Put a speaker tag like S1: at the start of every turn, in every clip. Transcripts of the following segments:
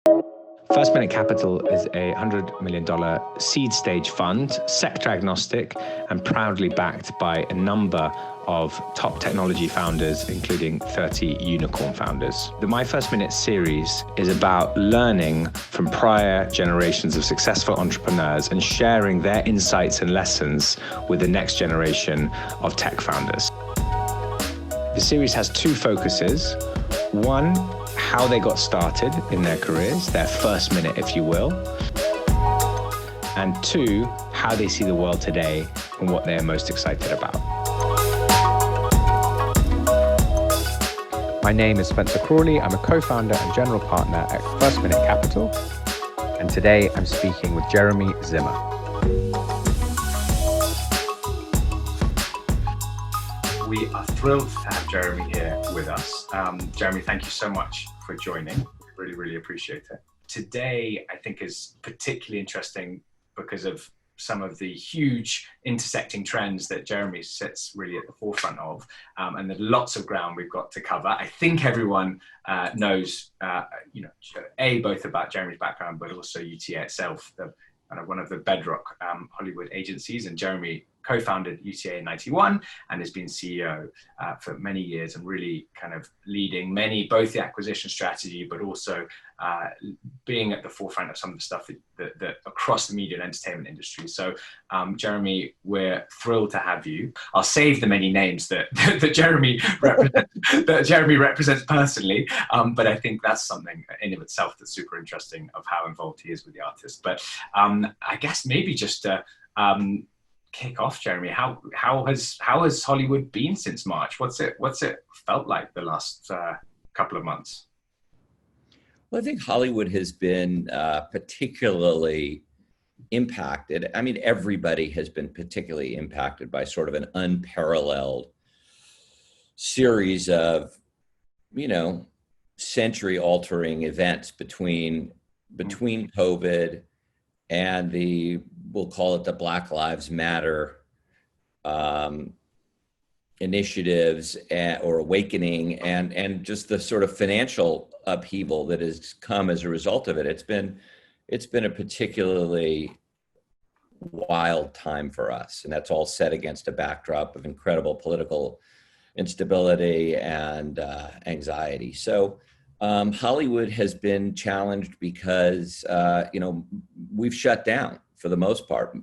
S1: First Minute Capital is a $100 million seed stage fund, sector agnostic, and proudly backed by a number of top technology founders, including 30 unicorn founders. The My First Minute series is about learning from prior generations of successful entrepreneurs and sharing their insights and lessons with the next generation of tech founders. The series has two focuses. One, how they got started in their careers, their first minute, if you will. And two, how they see the world today and what they are most excited about.
S2: My name is Spencer Crawley. I'm a co-founder and general partner at First Minute Capital. And today I'm speaking with Jeremy Zimmer.
S1: We are thrilled to have Jeremy here with us. Jeremy, thank you so much for joining. Really, really appreciate it. Today, I think is particularly interesting because of some of the huge intersecting trends that Jeremy sits really at the forefront of. And there's lots of ground we've got to cover. I think everyone knows, both about Jeremy's background, but also UTA itself, one of the bedrock Hollywood agencies. And Jeremy co-founded UTA in '91 and has been CEO for many years and really kind of leading both the acquisition strategy, but also being at the forefront of some of the stuff that across the media and entertainment industry. So Jeremy, we're thrilled to have you. I'll save the many names that Jeremy represents personally, but I think that's something in of itself that's super interesting of how involved he is with the artist. But I guess maybe just kick off, Jeremy. How has Hollywood been since March? What's it felt like the last couple of months?
S3: Well, I think Hollywood has been particularly impacted. I mean, everybody has been particularly impacted by sort of an unparalleled series of, century-altering events between COVID and we'll call it the Black Lives Matter initiatives or awakening, and just the sort of financial upheaval that has come as a result of it. It's been a particularly wild time for us, and that's all set against a backdrop of incredible political instability and anxiety. So Hollywood has been challenged because we've shut down for the most part.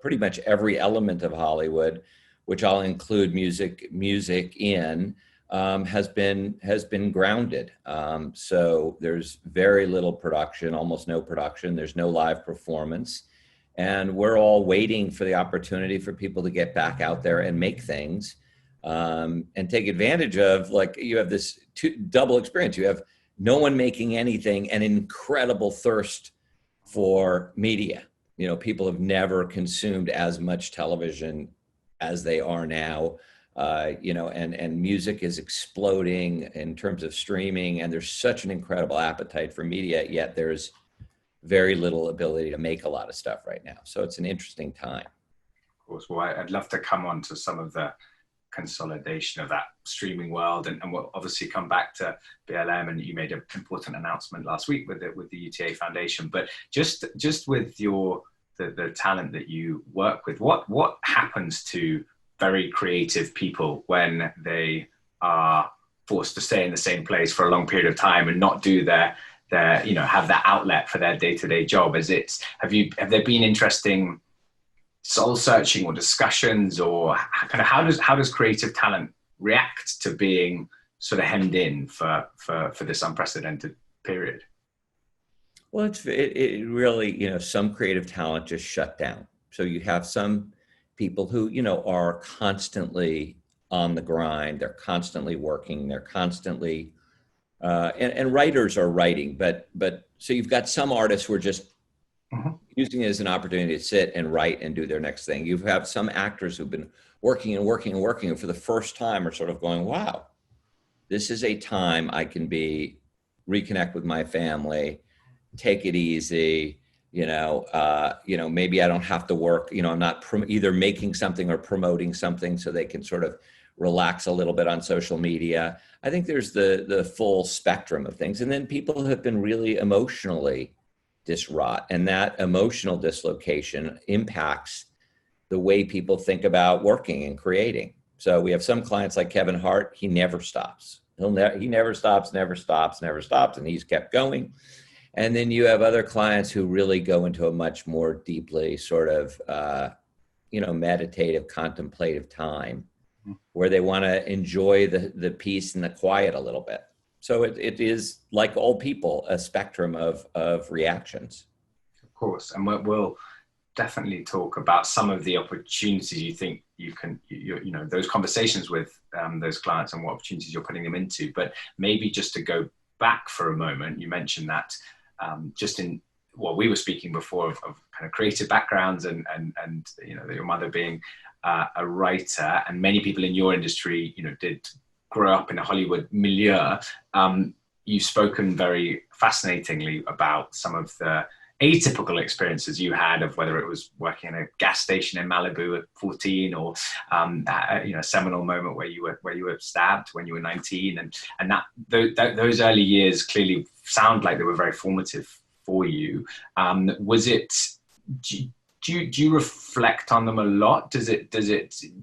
S3: Pretty much every element of Hollywood, which I'll include music in, has been grounded. So there's very little production, almost no production. There's no live performance, and we're all waiting for the opportunity for people to get back out there and make things, and take advantage of, like, you have this double experience. You have no one making anything and incredible thirst for media. People have never consumed as much television as they are now, and music is exploding in terms of streaming, and there's such an incredible appetite for media, yet there's very little ability to make a lot of stuff right now. So it's an interesting time.
S1: Of course. Well, I'd love to come on to some of the consolidation of that streaming world, and we'll obviously come back to BLM, and you made an important announcement last week with the UTA Foundation. But just with the talent that you work with, what happens to very creative people when they are forced to stay in the same place for a long period of time and not do their have that outlet for their day-to-day job? Have there been interesting soul searching or discussions, or kind of how does creative talent react to being sort of hemmed in for this unprecedented period?
S3: Well, it really, some creative talent just shut down. So you have some people who, are constantly on the grind. They're constantly working. They're constantly, and writers are writing, but so you've got some artists who are just using it as an opportunity to sit and write and do their next thing. You have some actors who've been working and working and working, and for the first time are sort of going, wow, this is a time I can reconnect with my family, take it easy, maybe I don't have to work, I'm not either making something or promoting something, so they can sort of relax a little bit on social media. I think there's the full spectrum of things. And then people have been really emotionally diswrought, and that emotional dislocation impacts the way people think about working and creating. So we have some clients like Kevin Hart, he never stops. He never stops, and he's kept going. And then you have other clients who really go into a much more deeply sort of, meditative, contemplative time where they want to enjoy the peace and the quiet a little bit. So it is, like all people, a spectrum of reactions.
S1: Of course. And we'll definitely talk about some of the opportunities you think you can, those conversations with those clients and what opportunities you're putting them into. But maybe just to go back for a moment, you mentioned that just in what we were speaking before of kind of creative backgrounds and your mother being a writer, and many people in your industry, did grow up in a Hollywood milieu. You've spoken very fascinatingly about some of the atypical experiences you had, of whether it was working in a gas station in Malibu at 14, or a seminal moment where you were stabbed when you were 19, and those early years clearly sound like they were very formative for you. Do you reflect on them a lot? Do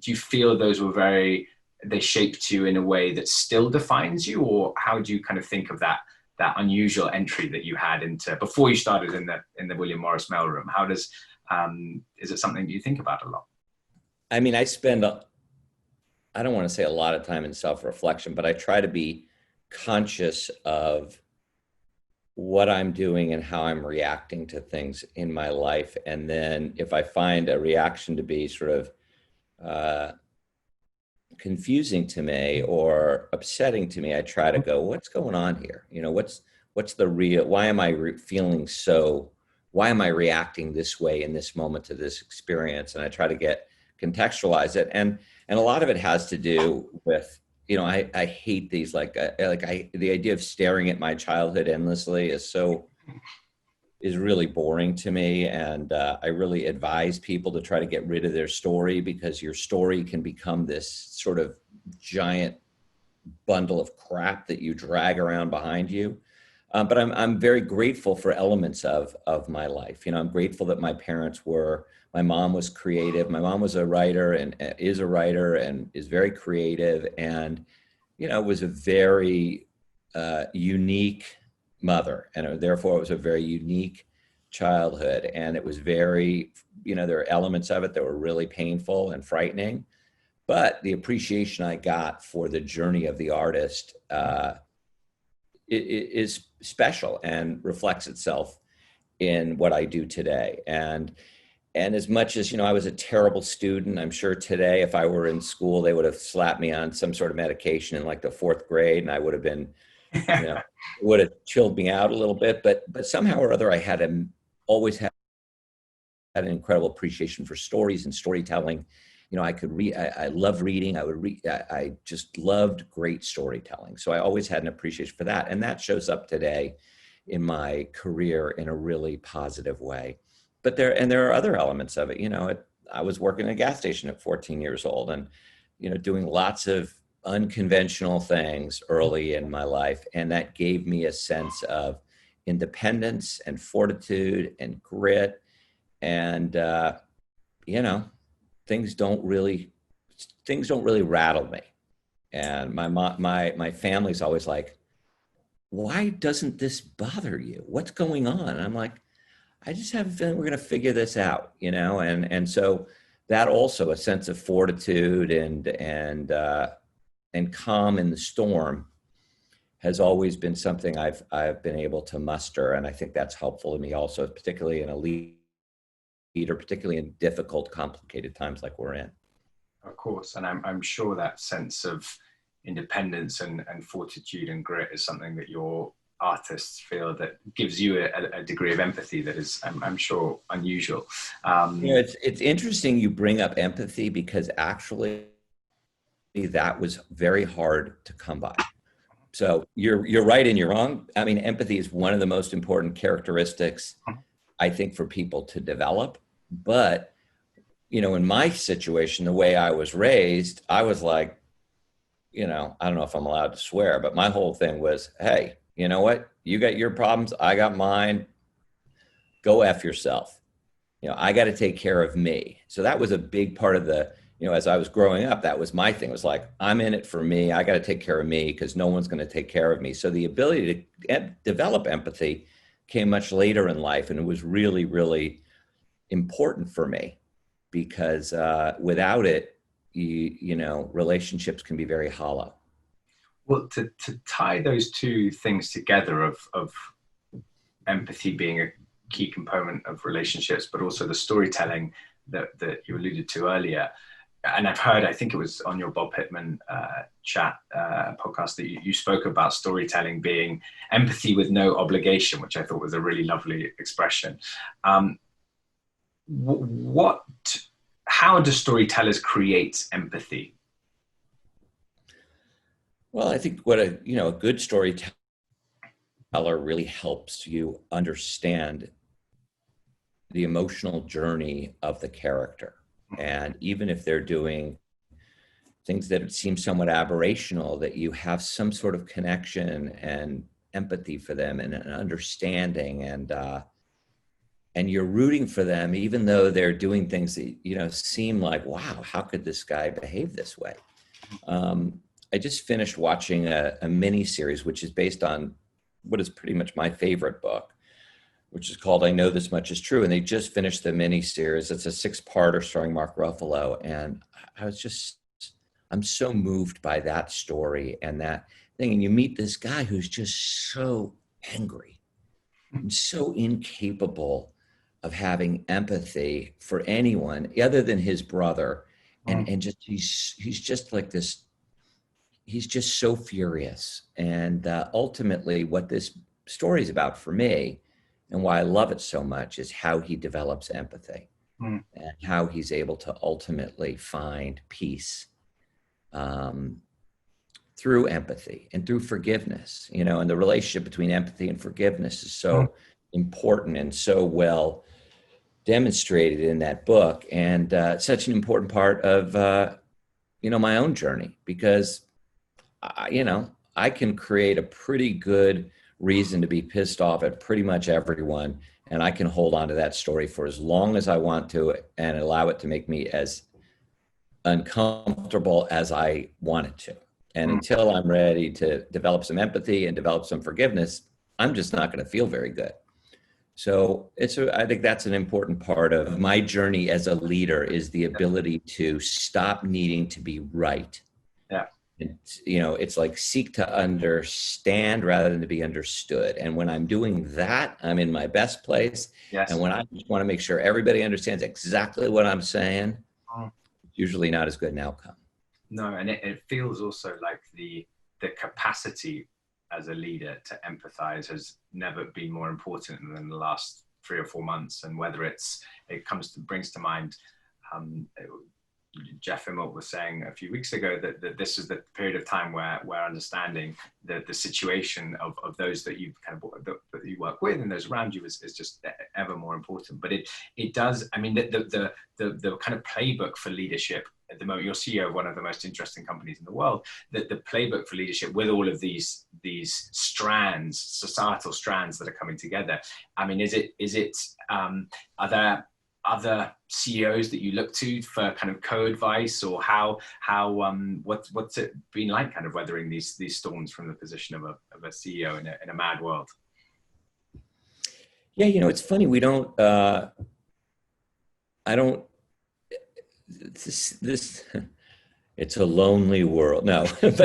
S1: you feel those were they shaped you in a way that still defines you, or how do you kind of think of that unusual entry that you had into before you started in the William Morris mailroom? How does is it something you think about a lot?
S3: I mean, I don't want to say a lot of time in self-reflection, but I try to be conscious of what I'm doing and how I'm reacting to things in my life. And then if I find a reaction to be sort of confusing to me or upsetting to me, I try to go, what's going on here? What's the real, why am I why am I reacting this way in this moment to this experience? And I try to contextualize it. And a lot of it has to do with, I hate these, the idea of staring at my childhood endlessly is really boring to me. And I really advise people to try to get rid of their story, because your story can become this sort of giant bundle of crap that you drag around behind you. But I'm very grateful for elements of my life. I'm grateful that my mom was creative. My mom was a writer and is a writer and is very creative, and, was a very unique mother. And therefore it was a very unique childhood. And it was very, there are elements of it that were really painful and frightening, but the appreciation I got for the journey of the artist is special and reflects itself in what I do today. And as much as, I was a terrible student, I'm sure today, if I were in school, they would have slapped me on some sort of medication in like the 4th grade, and I would have been, would have chilled me out a little bit. But somehow or other, I always had an incredible appreciation for stories and storytelling. I could read, I love reading. I would read, I just loved great storytelling. So I always had an appreciation for that. And that shows up today in my career in a really positive way. But there are other elements of it. I was working at a gas station at 14 years old and, doing lots of unconventional things early in my life. And that gave me a sense of independence and fortitude and grit. And, things don't really rattle me. And my family's always like, why doesn't this bother you? What's going on? And I'm like, I just have a feeling we're going to figure this out, and so that also, a sense of fortitude and calm in the storm, has always been something I've been able to muster. And I think that's helpful to me also, particularly in a leader, particularly in difficult, complicated times like we're in.
S1: Of course. And I'm sure that sense of independence and fortitude and grit is something that your artists feel that gives you a degree of empathy that is, I'm sure, unusual.
S3: It's interesting you bring up empathy, because actually that was very hard to come by. So you're right and you're wrong. I mean, empathy is one of the most important characteristics, I think, for people to develop. But, in my situation, the way I was raised, I was like, I don't know if I'm allowed to swear, but my whole thing was, hey, you know what? You got your problems. I got mine. Go F yourself. I got to take care of me. So that was a big part of as I was growing up, that was my thing. It was like, I'm in it for me. I got to take care of me because no one's going to take care of me. So the ability to develop empathy came much later in life. And it was really, really important for me because without it, relationships can be very hollow.
S1: Well, to tie those two things together of empathy being a key component of relationships, but also the storytelling that you alluded to earlier. And I've heard, I think it was on your Bob Pittman chat podcast that you spoke about storytelling being empathy with no obligation, which I thought was a really lovely expression. How do storytellers create empathy?
S3: Well, I think what a good storyteller really helps you understand the emotional journey of the character. And even if they're doing things that seem somewhat aberrational, that you have some sort of connection and empathy for them and an understanding, and you're rooting for them, even though they're doing things that, seem like, wow, how could this guy behave this way? I just finished watching a mini series, which is based on what is pretty much my favorite book, which is called I Know This Much Is True. And they just finished the mini series. It's a 6-parter starring Mark Ruffalo. And I'm so moved by that story and that thing. And you meet this guy who's just so angry and so incapable of having empathy for anyone other than his brother. And just, he's just like this. He's just so furious. And ultimately what this story is about for me and why I love it so much is how he develops empathy and how he's able to ultimately find peace through empathy and through forgiveness, and the relationship between empathy and forgiveness is so important and so well demonstrated in that book. And such an important part of, my own journey, because I can create a pretty good reason to be pissed off at pretty much everyone. And I can hold on to that story for as long as I want to and allow it to make me as uncomfortable as I want it to. And until I'm ready to develop some empathy and develop some forgiveness, I'm just not going to feel very good. So I think that's an important part of my journey as a leader is the ability to stop needing to be right.
S1: Yeah.
S3: It's like seek to understand rather than to be understood. And when I'm doing that, I'm in my best place.
S1: Yes.
S3: And when I just want to make sure everybody understands exactly what I'm saying, it's usually not as good an outcome.
S1: No, and it feels also like the capacity as a leader to empathize has never been more important than the last 3 or 4 months. And whether it brings to mind, Jeff Immelt was saying a few weeks ago that this is the period of time where understanding the situation of those that you that you work with and those around you is just ever more important. But it does, I mean, the kind of playbook for leadership at the moment, you're CEO of one of the most interesting companies in the world, that the playbook for leadership with all of these strands, societal strands that are coming together. I mean, are there other CEOs that you look to for kind of co-advice, or what's it been like kind of weathering these storms from the position of a CEO in a mad world?
S3: Yeah, it's funny. We don't, it's a lonely world. No, but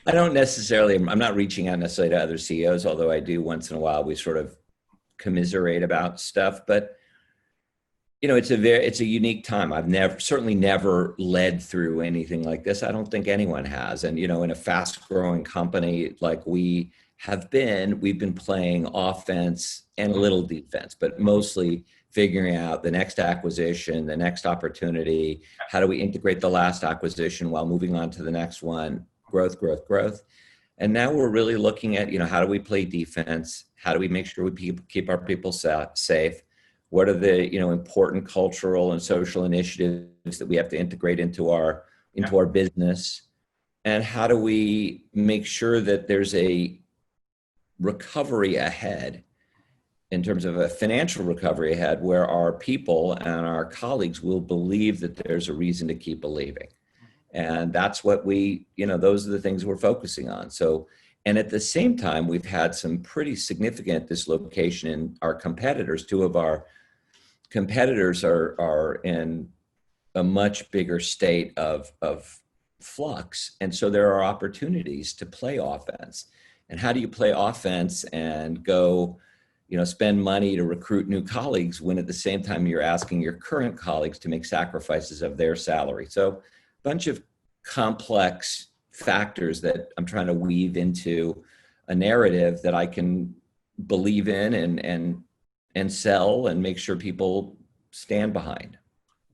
S3: I don't necessarily, I'm not reaching out necessarily to other CEOs, although I do once in a while, we sort of commiserate about stuff, but it's a unique time. I've certainly never led through anything like this. I don't think anyone has. And, in a fast growing company like we have been, we've been playing offense and a little defense, but mostly figuring out the next acquisition, the next opportunity. How do we integrate the last acquisition while moving on to the next one? Growth. And now we're really looking at, how do we play defense? How do we make sure we keep our people safe? What are the, important cultural and social initiatives that we have to integrate into our business? and how do we make sure that there's a recovery ahead, in terms of a financial recovery ahead, where our people and our colleagues will believe that there's a reason to keep believing. And that's what those are the things we're focusing on. So, and at the same time, we've had some pretty significant dislocation in our competitors. Two of our competitors are in a much bigger state of flux. And so there are opportunities to play offense. And how do you play offense and go, spend money to recruit new colleagues when at the same time you're asking your current colleagues to make sacrifices of their salary? So a bunch of complex factors that I'm trying to weave into a narrative that I can believe in and sell and make sure people stand behind.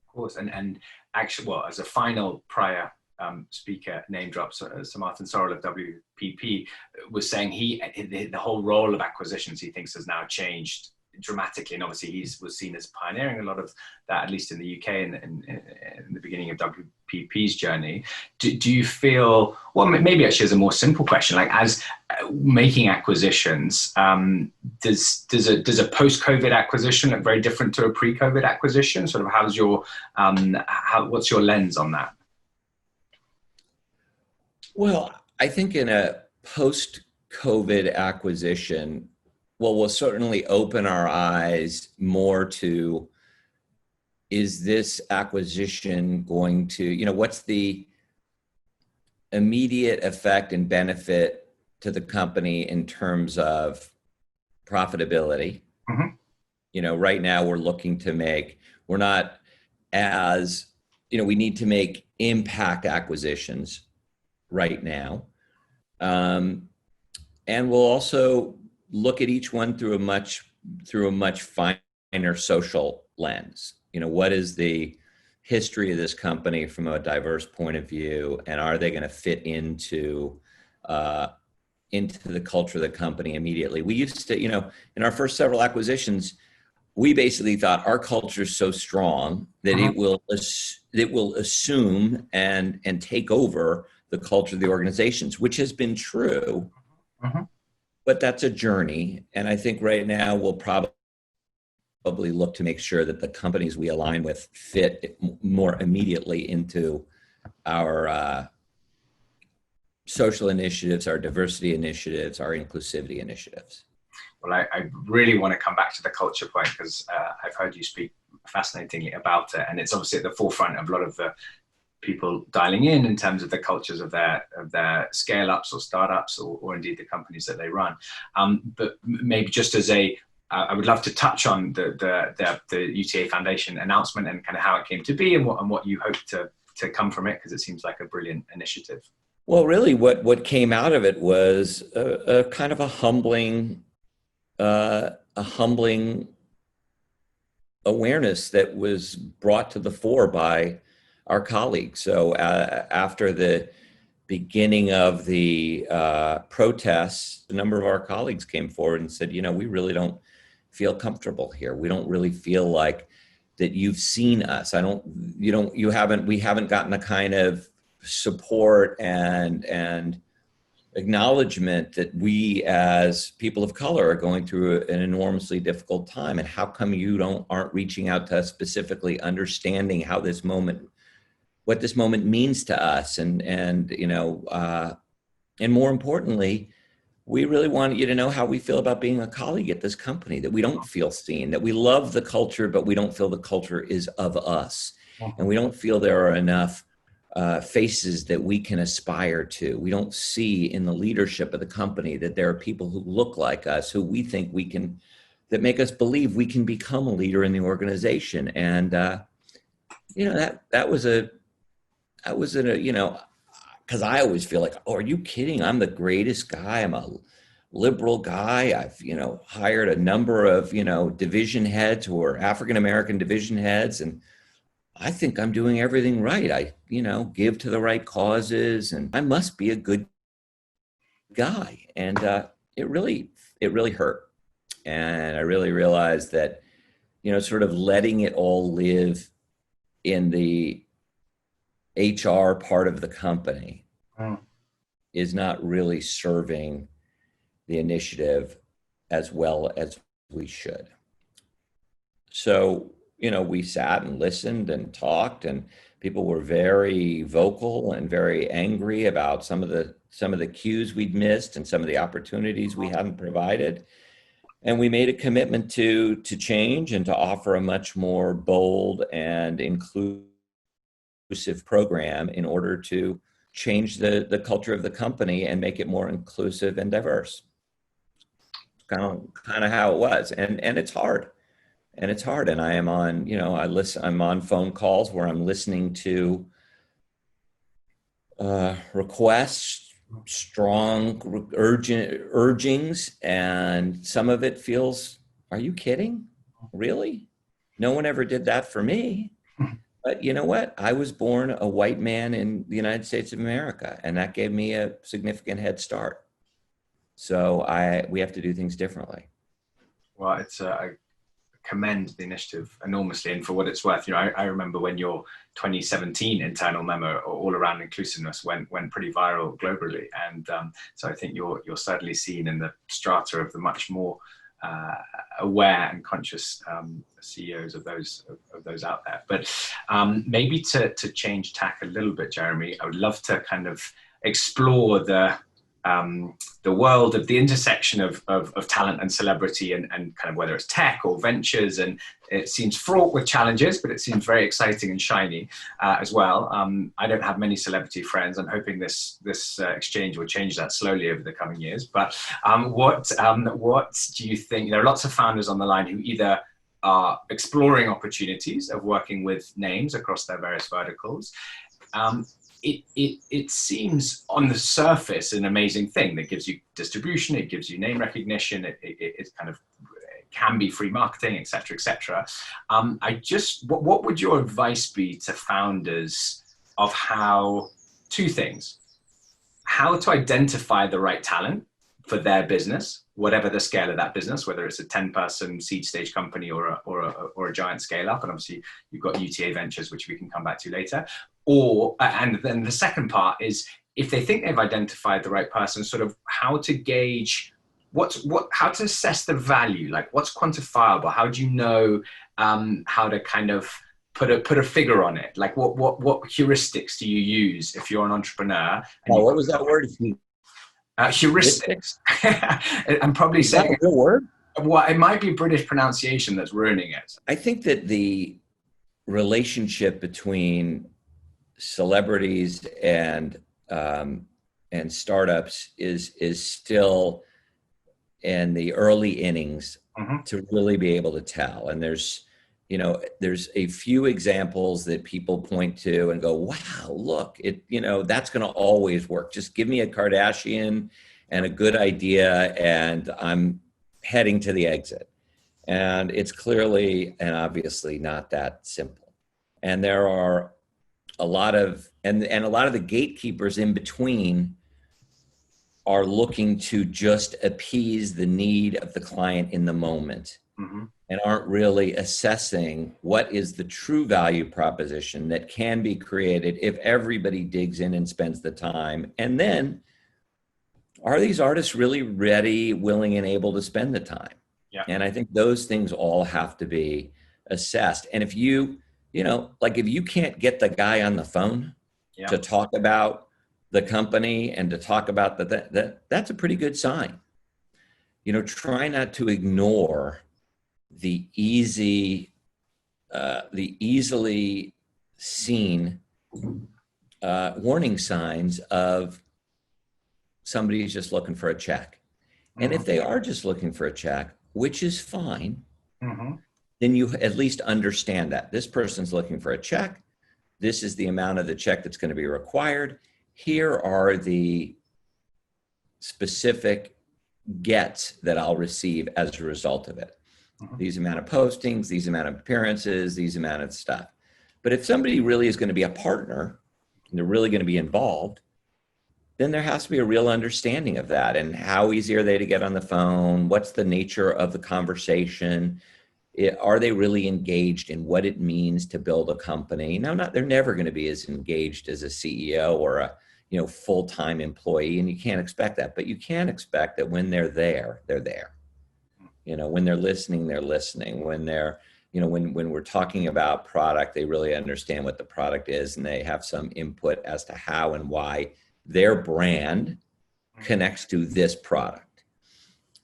S1: Of course, and actually, well, as a final prior speaker name drop, Sir Martin Sorrell of WPP was saying the whole role of acquisitions he thinks has now changed dramatically, and obviously he was seen as pioneering a lot of that, at least in the UK in the beginning of WPP's journey. Do you feel, well, maybe actually as a more simple question, like as making acquisitions, does a post-COVID acquisition look very different to a pre-COVID acquisition? Sort of how's your what's your lens on that?
S3: Well, I think in a post-COVID acquisition, we'll certainly open our eyes more to, is this acquisition going to, what's the immediate effect and benefit to the company in terms of profitability? Mm-hmm. Right now we're looking to we're not as, we need to make impact acquisitions right now. And we'll also look at each one through a much finer social lens. What is the history of this company from a diverse point of view, and are they going to fit into the culture of the company immediately? We used to, in our first several acquisitions, we basically thought our culture is so strong that it will assume and take over the culture of the organizations, which has been true. Mm-hmm. But that's a journey. And I think right now we'll probably look to make sure that the companies we align with fit more immediately into our social initiatives, our diversity initiatives, our inclusivity initiatives.
S1: Well, I really want to come back to the culture point, because I've heard you speak fascinatingly about it. And it's obviously at the forefront of a lot of the people dialing in terms of the cultures of their scale ups or startups or indeed the companies that they run. But maybe just as I would love to touch on the UTA Foundation announcement and kind of how it came to be and what you hope to come from it, because it seems like a brilliant initiative.
S3: Well, really what came out of it was a kind of a humbling awareness that was brought to the fore by our colleagues. So after the beginning of the protests, a number of our colleagues came forward and said, we really don't feel comfortable here. We don't really feel like that you've seen us. We haven't gotten the kind of support and acknowledgement that we as people of color are going through an enormously difficult time. And how come you aren't reaching out to us specifically, understanding what this moment means to us, and more importantly, we really want you to know how we feel about being a colleague at this company, that we don't feel seen, that we love the culture, but we don't feel the culture is of us. And we don't feel there are enough faces that we can aspire to. We don't see in the leadership of the company that there are people who look like us, who we think that make us believe we can become a leader in the organization. And, that was because I always feel like, oh, are you kidding? I'm the greatest guy. I'm a liberal guy. I've, hired a number of, division heads who are African-American division heads. And I think I'm doing everything right. I, give to the right causes, and I must be a good guy. And it really hurt. And I really realized that, sort of letting it all live in the HR part of the company is not really serving the initiative as well as we should. So, we sat and listened and talked, and people were very vocal and very angry about some of the cues we'd missed and some of the opportunities we hadn't provided. And we made a commitment to change and to offer a much more bold and inclusive program in order to change the culture of the company and make it more inclusive and diverse. Kind of how it was. And it's hard. And it's hard. And I am on, I'm on phone calls where I'm listening to requests, strong urgings, and some of it feels, are you kidding? Really? No one ever did that for me. But you know what? I was born a white man in the United States of America, and that gave me a significant head start. So we have to do things differently.
S1: Well, I commend the initiative enormously, and for what it's worth, I remember when your 2017 internal memo all around inclusiveness went pretty viral globally, and so I think you're certainly seen in the strata of the much more aware and conscious CEOs of those out there. But maybe to change tack a little bit, Jeremy, I would love to kind of explore the world of the intersection of talent and celebrity, and kind of whether it's tech or ventures. And it seems fraught with challenges, but it seems very exciting and shiny as well. I don't have many celebrity friends. I'm hoping this exchange will change that slowly over the coming years. But what do you think? There are lots of founders on the line who either are exploring opportunities of working with names across their various verticals. It seems on the surface an amazing thing that gives you distribution, it gives you name recognition, it kind of can be free marketing, et cetera, et cetera. What would your advice be to founders of two things, how to identify the right talent for their business, whatever the scale of that business, whether it's a 10-person seed stage company or a giant scale up, and obviously you've got UTA Ventures, which we can come back to later. And then the second part is, if they think they've identified the right person, sort of how to gauge how to assess the value, like what's quantifiable, how do you know how to kind of put a figure on it, like what heuristics do you use if you're an entrepreneur?
S3: What was that word?
S1: Heuristics. I'm probably saying
S3: a word.
S1: Well, it might be British pronunciation that's ruining it.
S3: I think that the relationship between celebrities and startups is still in the early innings to really be able to tell. And there's a few examples that people point to and go, wow, look, that's going to always work. Just give me a Kardashian and a good idea, and I'm heading to the exit. And it's clearly and obviously not that simple. And there are a lot of the gatekeepers in between are looking to just appease the need of the client in the moment, and aren't really assessing what is the true value proposition that can be created if everybody digs in and spends the time. And then, are these artists really ready, willing, and able to spend the time?
S1: Yeah.
S3: And I think those things all have to be assessed. And if if you can't get the guy on the phone to talk about the company and to talk about that's a pretty good sign. Try not to ignore the easily seen warning signs of somebody who's just looking for a check. And if they are just looking for a check, which is fine, then you at least understand that this person's looking for a check. This is the amount of the check that's going to be required. Here are the specific gets that I'll receive as a result of it. These amount of postings, these amount of appearances, these amount of stuff. But if somebody really is going to be a partner and they're really going to be involved, then there has to be a real understanding of that. And how easy are they to get on the phone? What's the nature of the conversation? Are they really engaged in what it means to build a company? Now, they're never going to be as engaged as a CEO or full-time employee, and you can't expect that, but you can expect that when they're there, they're there. When they're listening, when they're, when we're talking about product, they really understand what the product is, and they have some input as to how and why their brand connects to this product.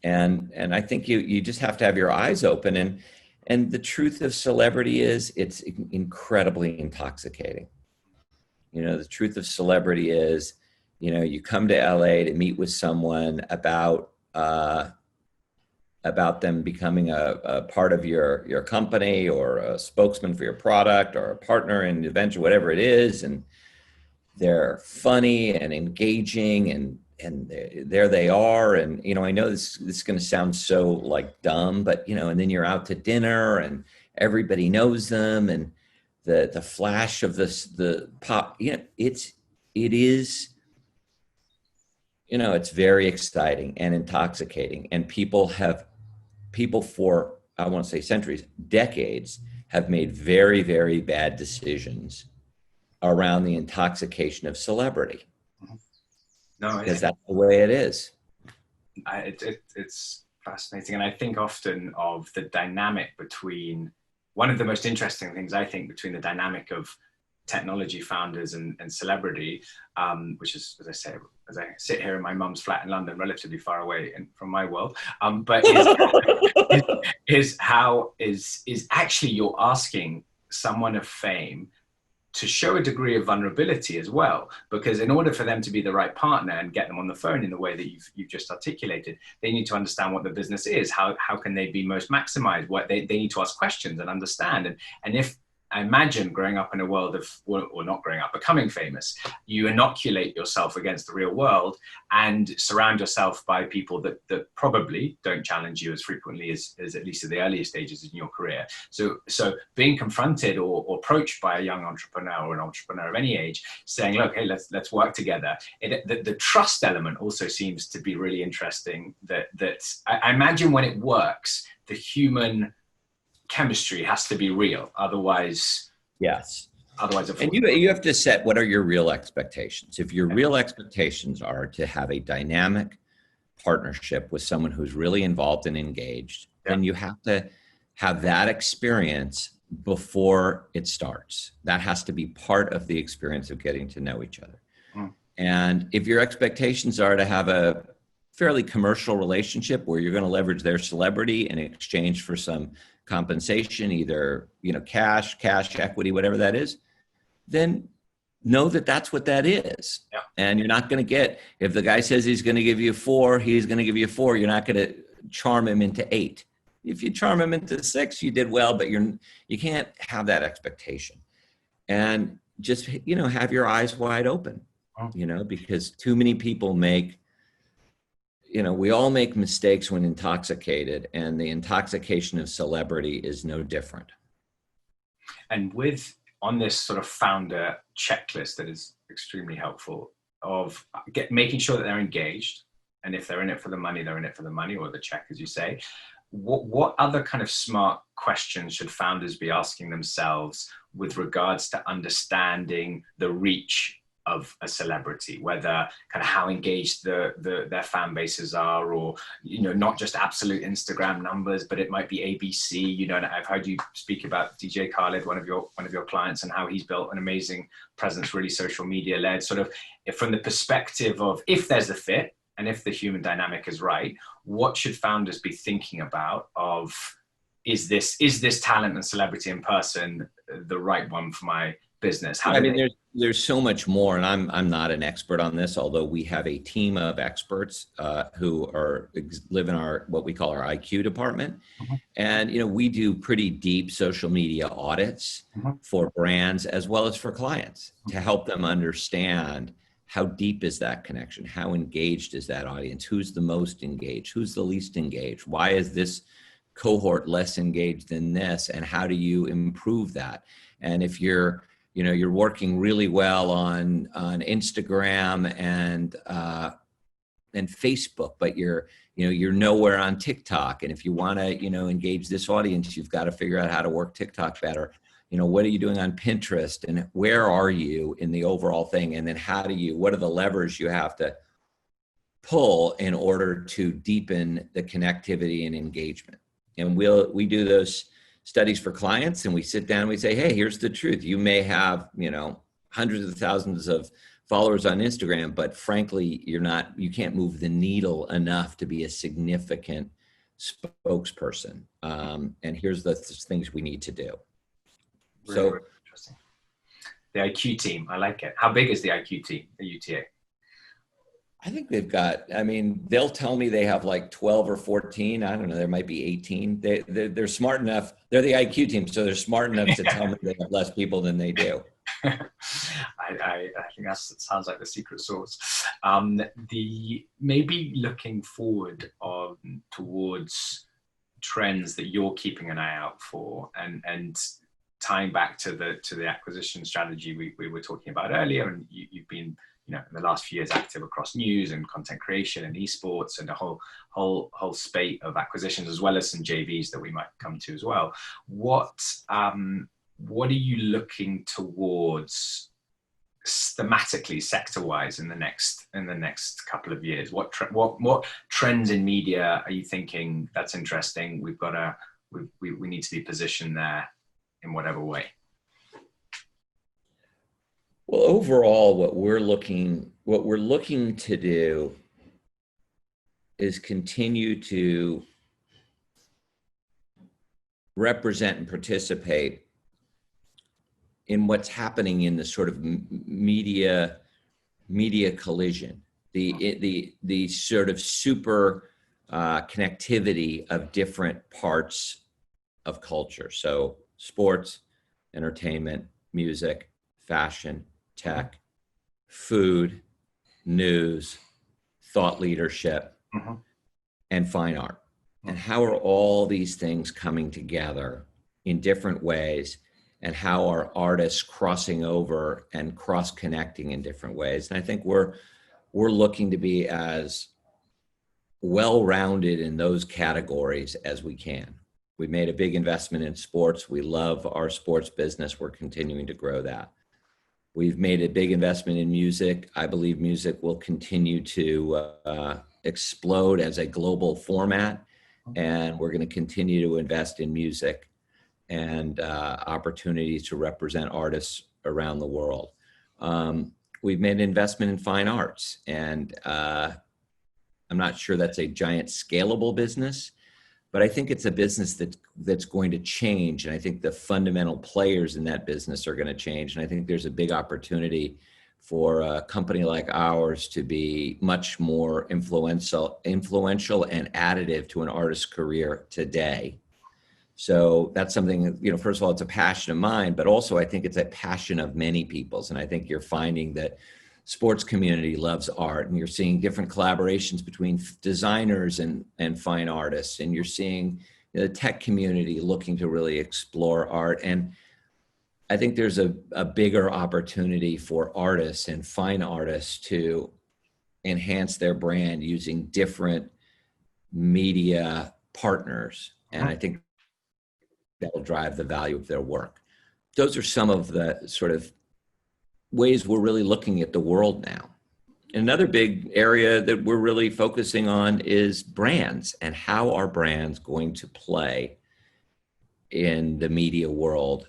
S3: And I think you just have to have your eyes open. And the truth of celebrity is it's incredibly intoxicating. The truth of celebrity is, you come to LA to meet with someone about them becoming a part of your company, or a spokesman for your product, or a partner in the venture, whatever it is. And they're funny and engaging, and there they are. And, I know this is going to sound so like dumb, but, and then you're out to dinner and everybody knows them, and the flash of the pop, it is, it's very exciting and intoxicating. And people for, I won't say centuries, decades, have made very, very bad decisions around the intoxication of celebrity.
S1: No,
S3: because that's the way it is.
S1: It's fascinating. And I think often of the dynamic between, one of the most interesting things I think between the dynamic of technology founders and celebrity, which is, as I sit here in my mum's flat in London, relatively far away from my world, but is actually you're asking someone of fame to show a degree of vulnerability as well, because in order for them to be the right partner and get them on the phone in the way that you've just articulated, they need to understand what the business is. How can they be most maximized? What they need to ask questions and understand. And if I imagine growing up in a world of, or not growing up, becoming famous, you inoculate yourself against the real world and surround yourself by people that probably don't challenge you as frequently as at least at the earlier stages in your career. So being confronted or approached by a young entrepreneur or an entrepreneur of any age saying, look, hey, let's work together. The trust element also seems to be really interesting, that I imagine when it works, the human chemistry has to be real. Otherwise,
S3: yes.
S1: Otherwise,
S3: and you have to set, what are your real expectations? If your real expectations are to have a dynamic partnership with someone who's really involved and engaged, then you have to have that experience before it starts. That has to be part of the experience of getting to know each other. And if your expectations are to have a fairly commercial relationship where you're going to leverage their celebrity in exchange for some compensation, either cash, equity, whatever that is, then know that that's what that is. And you're not going to get, if the guy says he's going to give you 4, he's going to give you 4. You're not going to charm him into 8. If you charm him into 6, you did well, but you can't have that expectation. And just have your eyes wide open, because too many people make, we all make mistakes when intoxicated, and the intoxication of celebrity is no different.
S1: And on this sort of founder checklist that is extremely helpful, of making sure that they're engaged, and if they're in it for the money, they're in it for the money, or the check, as you say. What other kind of smart questions should founders be asking themselves with regards to understanding the reach of a celebrity, whether kind of how engaged their fan bases are, or not just absolute Instagram numbers, but it might be ABC. And I've heard you speak about DJ Khaled, one of your clients, and how he's built an amazing presence, really social media led. Sort of from the perspective of, if there's a fit and if the human dynamic is right, what should founders be thinking about? Of is this talent and celebrity in person the right one for my business?
S3: There's so much more, and I'm not an expert on this, although we have a team of experts who live in what we call our IQ department. And we do pretty deep social media audits for brands as well as for clients to help them understand how deep is that connection, how engaged is that audience, who's the most engaged, who's the least engaged, why is this cohort less engaged than this, and how do you improve that? And if you're working really well on Instagram and Facebook, but you're nowhere on TikTok. And if you want to, engage this audience, you've got to figure out how to work TikTok better. what are you doing on Pinterest, and where are you in the overall thing? And then what are the levers you have to pull in order to deepen the connectivity and engagement? And we do those studies for clients, and we sit down and we say, hey, here's the truth. You may have, hundreds of thousands of followers on Instagram, but frankly, you can't move the needle enough to be a significant spokesperson. And here's the things we need to do.
S1: Really, really interesting. The IQ team, I like it. How big is the IQ team at UTA?
S3: I think they'll tell me they have like 12 or 14. I don't know, there might be 18. They're smart enough. They're the IQ team, so they're smart enough to tell me they have less people than they do.
S1: I think that sounds like the secret sauce. Maybe looking forward towards trends that you're keeping an eye out for, and tying back to the acquisition strategy we were talking about earlier, and you've been in the last few years active across news and content creation and esports and a whole spate of acquisitions, as well as some JVs that we might come to as well. What are you looking towards thematically, sector-wise, in the next couple of years? What trends in media are you thinking that's interesting? We need to be positioned there in whatever way.
S3: Well, overall, what we're looking to do is continue to represent and participate in what's happening in the sort of media collision, the sort of super connectivity of different parts of culture. So sports, entertainment, music, fashion, tech, food, news, thought leadership, and fine art. And how are all these things coming together in different ways, and how are artists crossing over and cross-connecting in different ways? And I think we're looking to be as well-rounded in those categories as we can. We made a big investment in sports. We love our sports business. We're continuing to grow that. We've made a big investment in music. I believe music will continue to explode as a global format, and we're going to continue to invest in music and opportunities to represent artists around the world. We've made an investment in fine arts, and I'm not sure that's a giant scalable business, but I think it's a business that's going to change. And I think the fundamental players in that business are going to change. And I think there's a big opportunity for a company like ours to be much more influential and additive to an artist's career today. So that's something, first of all, it's a passion of mine, but also I think it's a passion of many people's. And I think you're finding that sports community loves art, and you're seeing different collaborations between designers and fine artists. And you're seeing the tech community looking to really explore art. And I think there's a bigger opportunity for artists and fine artists to enhance their brand using different media partners. And I think that will drive the value of their work. Those are some of the sort of ways we're really looking at the world now. Another big area that we're really focusing on is brands, and how are brands going to play in the media world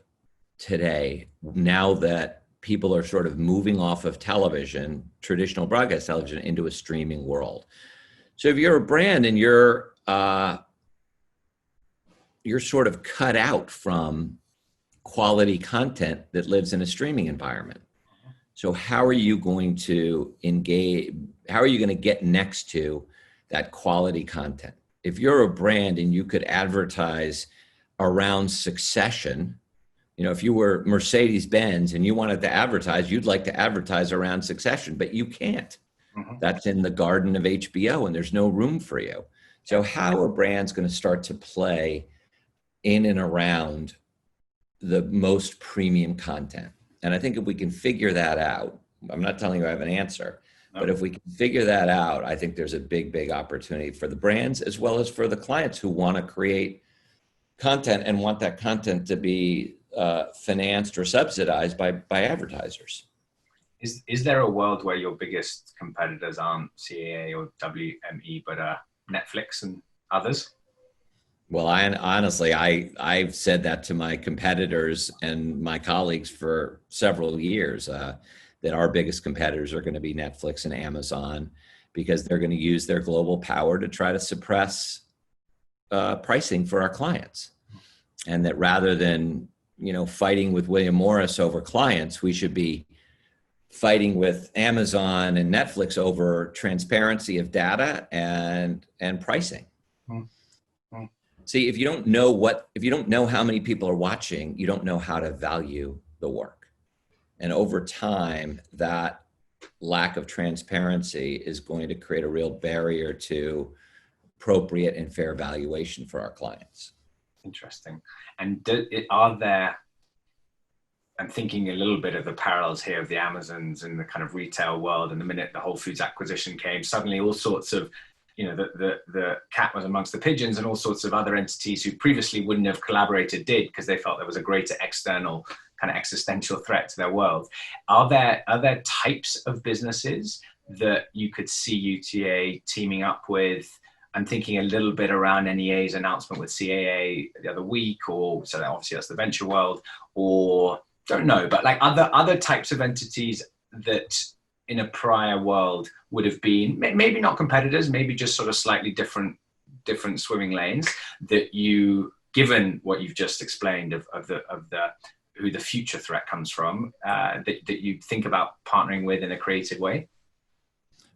S3: today, now that people are sort of moving off of television, traditional broadcast television, into a streaming world. So if you're a brand and you're sort of cut out from quality content that lives in a streaming environment. So how are you going to engage? How are you going to get next to that quality content? If you're a brand and you could advertise around Succession, if you were Mercedes-Benz and you wanted to advertise, you'd like to advertise around Succession, but you can't. That's in the garden of HBO and there's no room for you. So how are brands going to start to play in and around the most premium content? And I think if we can figure that out, I'm not telling you I have an answer, but if we can figure that out, I think there's a big, big opportunity for the brands as well as for the clients who want to create content and want that content to be financed or subsidized by advertisers.
S1: Is there a world where your biggest competitors aren't CAA or WME, but Netflix and others?
S3: Well, I've said that to my competitors and my colleagues for several years, that our biggest competitors are going to be Netflix and Amazon, because they're going to use their global power to try to suppress pricing for our clients. And that rather than, fighting with William Morris over clients, we should be fighting with Amazon and Netflix over transparency of data and pricing.
S1: Mm-hmm.
S3: See, if you don't know how many people are watching, you don't know how to value the work. And over time, that lack of transparency is going to create a real barrier to appropriate and fair valuation for our clients.
S1: Interesting. And I'm thinking a little bit of the parallels here of the Amazons and the kind of retail world. And the minute the Whole Foods acquisition came, suddenly all sorts of, the cat was amongst the pigeons, and all sorts of other entities who previously wouldn't have collaborated did, because they felt there was a greater external kind of existential threat to their world. Are there types of businesses that you could see UTA teaming up with? I'm thinking a little bit around NEA's announcement with CAA the other week, or so obviously that's the venture world, or don't know, but like other types of entities that in a prior world would have been maybe not competitors, maybe just sort of slightly different swimming lanes, that you, given what you've just explained of who the future threat comes from, that you think about partnering with in a creative way?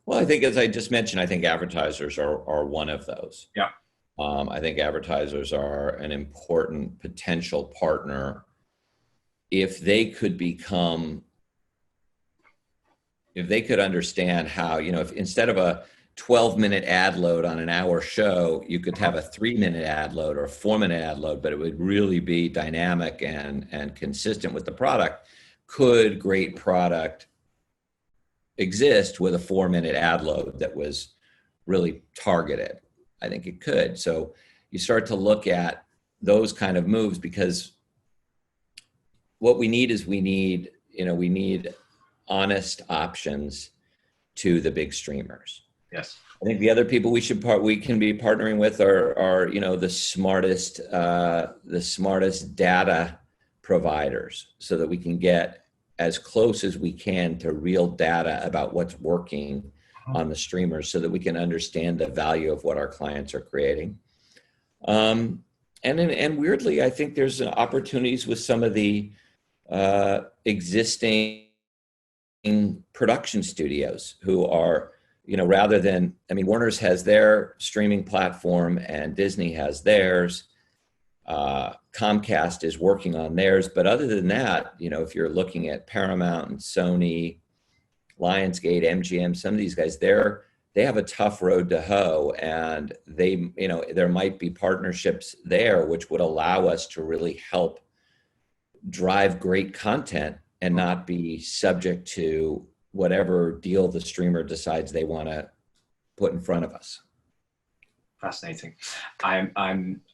S3: Well, I think, as I just mentioned, I think advertisers are one of those.
S1: Yeah.
S3: I think advertisers are an important potential partner if they could understand how, if instead of a 12-minute ad load on an hour show, you could have a 3-minute ad load or a 4-minute ad load, but it would really be dynamic and consistent with the product. Could great product exist with a 4-minute ad load that was really targeted? I think it could. So you start to look at those kind of moves, because what we need is we need honest options to the big streamers.
S1: Yes.
S3: I think the other people we can be partnering with are the smartest data providers, so that we can get as close as we can to real data about what's working on the streamers, so that we can understand the value of what our clients are creating. And weirdly, I think there's opportunities with some of the existing production studios who are, rather than, Warner's has their streaming platform and Disney has theirs. Comcast is working on theirs. But other than that, if you're looking at Paramount and Sony, Lionsgate, MGM, some of these guys, they have a tough road to hoe, and there might be partnerships there which would allow us to really help drive great content and not be subject to whatever deal the streamer decides they want to put in front of us.
S1: Fascinating. I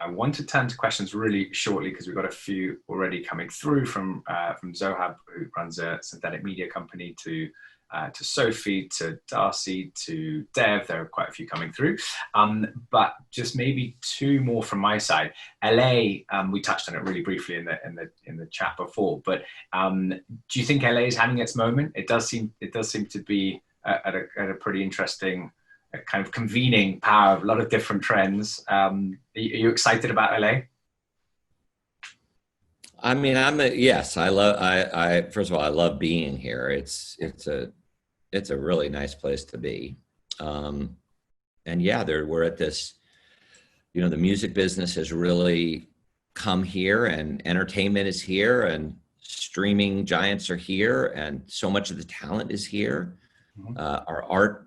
S1: want to turn to questions really shortly, because we've got a few already coming through from Zohab, who runs a synthetic media company, to Sophie, to Darcy, to Dev. There are quite a few coming through, but just maybe two more from my side. LA, we touched on it really briefly in the chat before, but do you think LA is having its moment? It does seem to be at a pretty interesting kind of convening power of a lot of different trends. Are you excited about LA?
S3: Yes. First of all, I love being here. It's a really nice place to be. And yeah, we're at this, the music business has really come here, and entertainment is here, and streaming giants are here, and so much of the talent is here. Mm-hmm.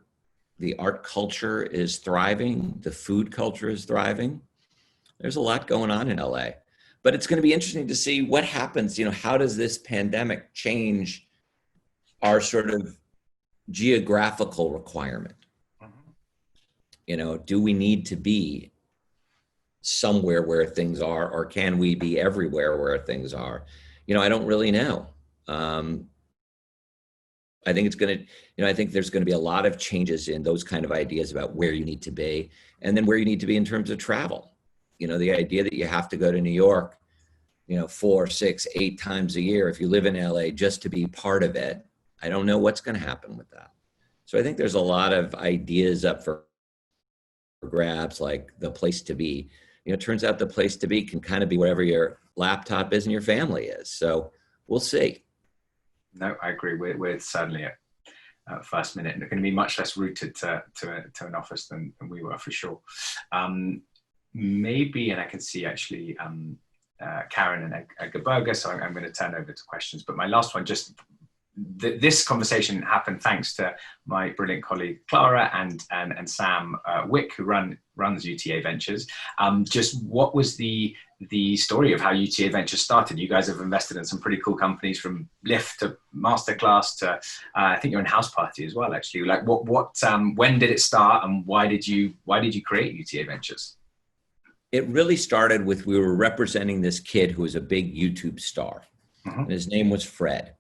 S3: The art culture is thriving. The food culture is thriving. There's a lot going on in LA. But it's going to be interesting to see what happens. How does this pandemic change our sort of geographical requirement? Mm-hmm. Do we need to be somewhere where things are, or can we be everywhere where things are? I don't really know. I think it's going to, I think there's going to be a lot of changes in those kind of ideas about where you need to be, and then where you need to be in terms of travel. The idea that you have to go to New York, 4, 6, 8 times a year if you live in LA just to be part of it. I don't know what's going to happen with that. So I think there's a lot of ideas up for grabs, like the place to be. It turns out the place to be can kind of be wherever your laptop is and your family is. So we'll see.
S1: No, I agree. We're certainly at first minute, and they're going to be much less rooted to an office than we were, for sure. Maybe, and I can see actually Karen and Edgar, so I'm going to turn over to questions. But my last one, just this conversation happened thanks to my brilliant colleague Clara and Sam Wick, who runs UTA Ventures. Just what was the story of how UTA Ventures started? You guys have invested in some pretty cool companies, from Lyft to Masterclass to I think you're in House Party as well. Actually, like when did it start, and why did you create UTA Ventures?
S3: It really started with, we were representing this kid who was a big YouTube star, and his name was Fred.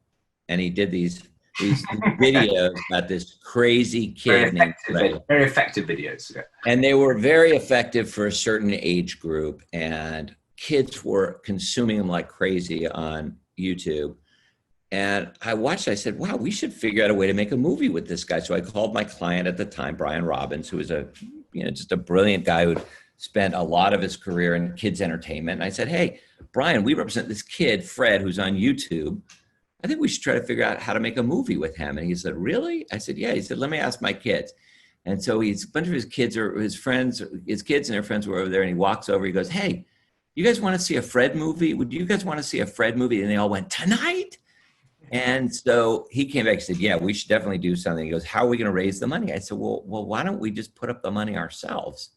S3: And he did these videos about this crazy kid named Fred.
S1: Very effective videos. Yeah.
S3: And they were very effective for a certain age group, and kids were consuming them like crazy on YouTube. And I watched, I said, wow, we should figure out a way to make a movie with this guy. So I called my client at the time, Brian Robbins, who was just a brilliant guy who spent a lot of his career in kids entertainment. And I said, hey, Brian, we represent this kid, Fred, who's on YouTube. I think we should try to figure out how to make a movie with him. And he said, really? I said, yeah. He said, let me ask my kids. And so a bunch of his kids or his friends, his kids and their friends were over there, and he walks over, he goes, hey, you guys want to see a Fred movie? Would you guys want to see a Fred movie? And they all went, tonight? And so he came back and said, yeah, we should definitely do something. He goes, how are we going to raise the money? I said, well, why don't we just put up the money ourselves?